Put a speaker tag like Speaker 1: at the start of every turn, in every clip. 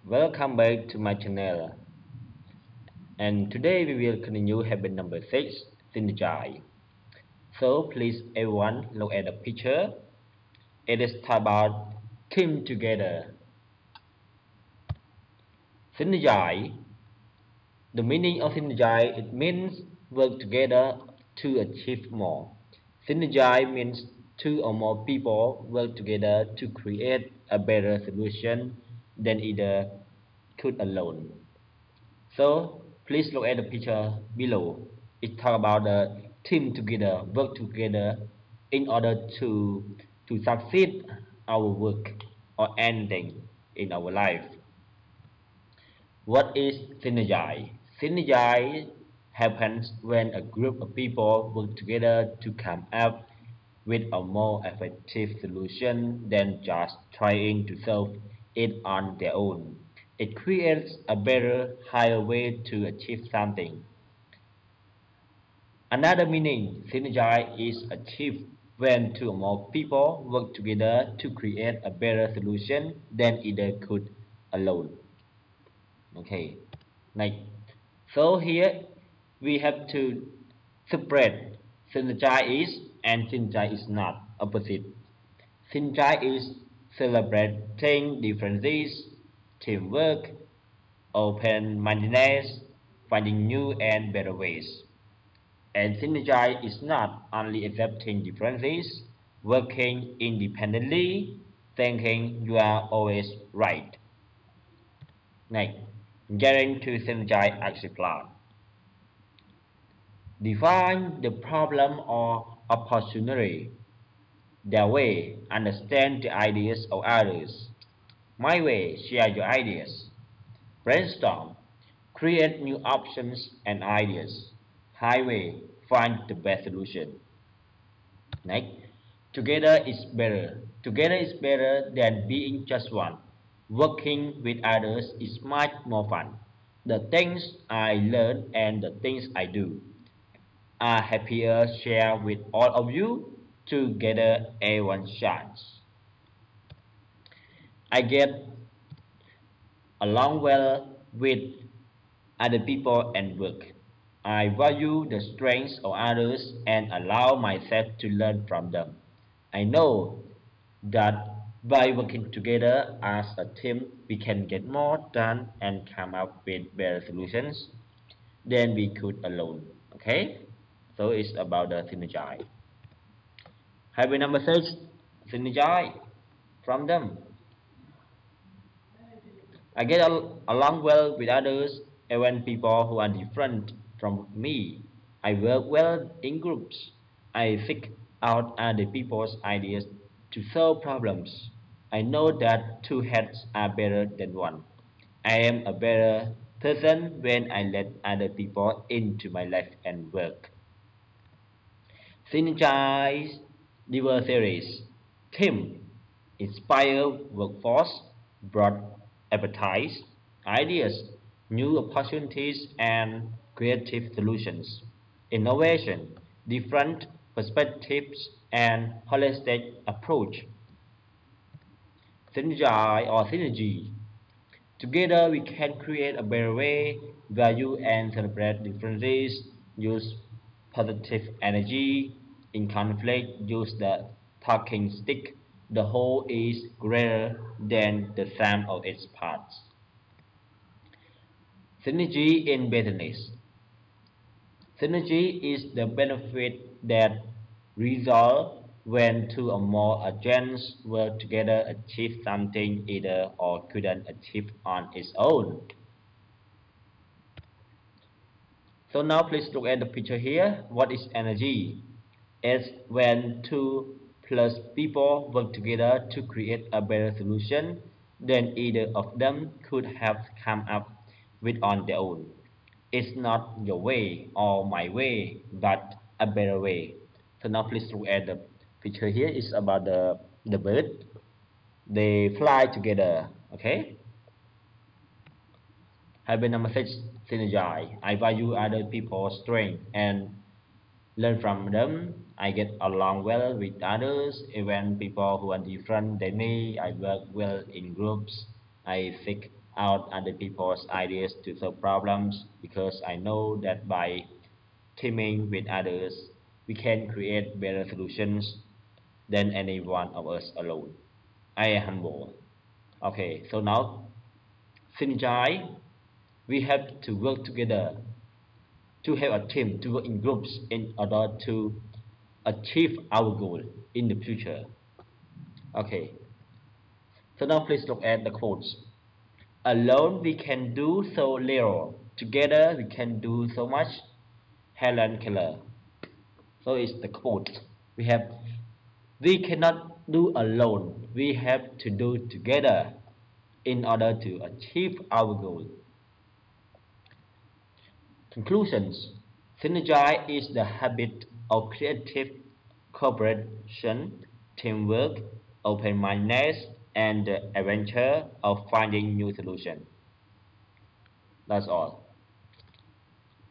Speaker 1: Welcome back to my channel, and today we will continue habit number 6, Synergize. So please everyone look at the picture. It is about team together. Synergize. The meaning of synergize, it means work together to achieve more. Synergize means two or more people work together to create a better solution than either could alone. So please look at the picture below. It talks about the team together, work together in order to succeed our work or anything in our life. What is synergize? Synergize happens when a group of people work together to come up with a more effective solution than just trying to solve it on their own. It creates a better, higher way to achieve something. Another meaning, synergize is achieved when two or more people work together to create a better solution than either could alone. Okay, like so here we have to separate synergize is and synergize is not opposite. Synergize is celebrating differences, teamwork, open-mindedness, finding new and better ways. And synergize is not only accepting differences, working independently, thinking you are always right. Next, getting to synergize action plan. Define the problem or opportunity. Their way, understand the ideas of others. My way, share your ideas. Brainstorm, create new options and ideas. Highway, find the best solution. Next, together is better. Together is better than being just one. Working with others is much more fun. The things I learn and the things I do are happier share with all of you. Together everyone shines. I get along well with other people and work. I value the strengths of others and allow myself to learn from them. I know that by working together as a team, we can get more done and come up with better solutions than we could alone. Okay? So it's about the synergize. Habit number 6, synergize from them. I get along well with others, even people who are different from me. I work well in groups. I seek out other people's ideas to solve problems. I know that two heads are better than one. I am a better person when I let other people into my life and work. Synergize series, team, inspire workforce, broad appetite, ideas, new opportunities and creative solutions, innovation, different perspectives and holistic approach. Synergy. Together we can create a better way, value and celebrate differences, use positive energy. In conflict, use the talking stick. The whole is greater than the sum of its parts. Synergy in business. Synergy is the benefit that results when two or more agents work together achieve something either or couldn't achieve on its own. So now please look at the picture here. What is energy? It's when two plus people work together to create a better solution than either of them could have come up with on their own. It's not your way or my way, but a better way. So now please look at the picture here. It's about the bird. They fly together. Okay. Habit number 6, synergize. I value other people's strength and learn from them. I get along well with others, even people who are different than me. I work well in groups. I seek out other people's ideas to solve problems because I know that by teaming with others, we can create better solutions than any one of us alone. I am humble. Okay, so now, Synergize, we have to work together to have a team to work in groups in order to achieve our goal in the future. Okay, so now please look at the quotes. Alone we can do so little. Together we can do so much. Helen Keller. So it's the quote. We have we cannot do alone. We have to do together in order to achieve our goal. Conclusions. Synergize is the habit of creative cooperation, teamwork, open-mindedness, and the adventure of finding new solutions. That's all.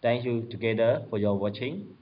Speaker 1: Thank you together for your watching.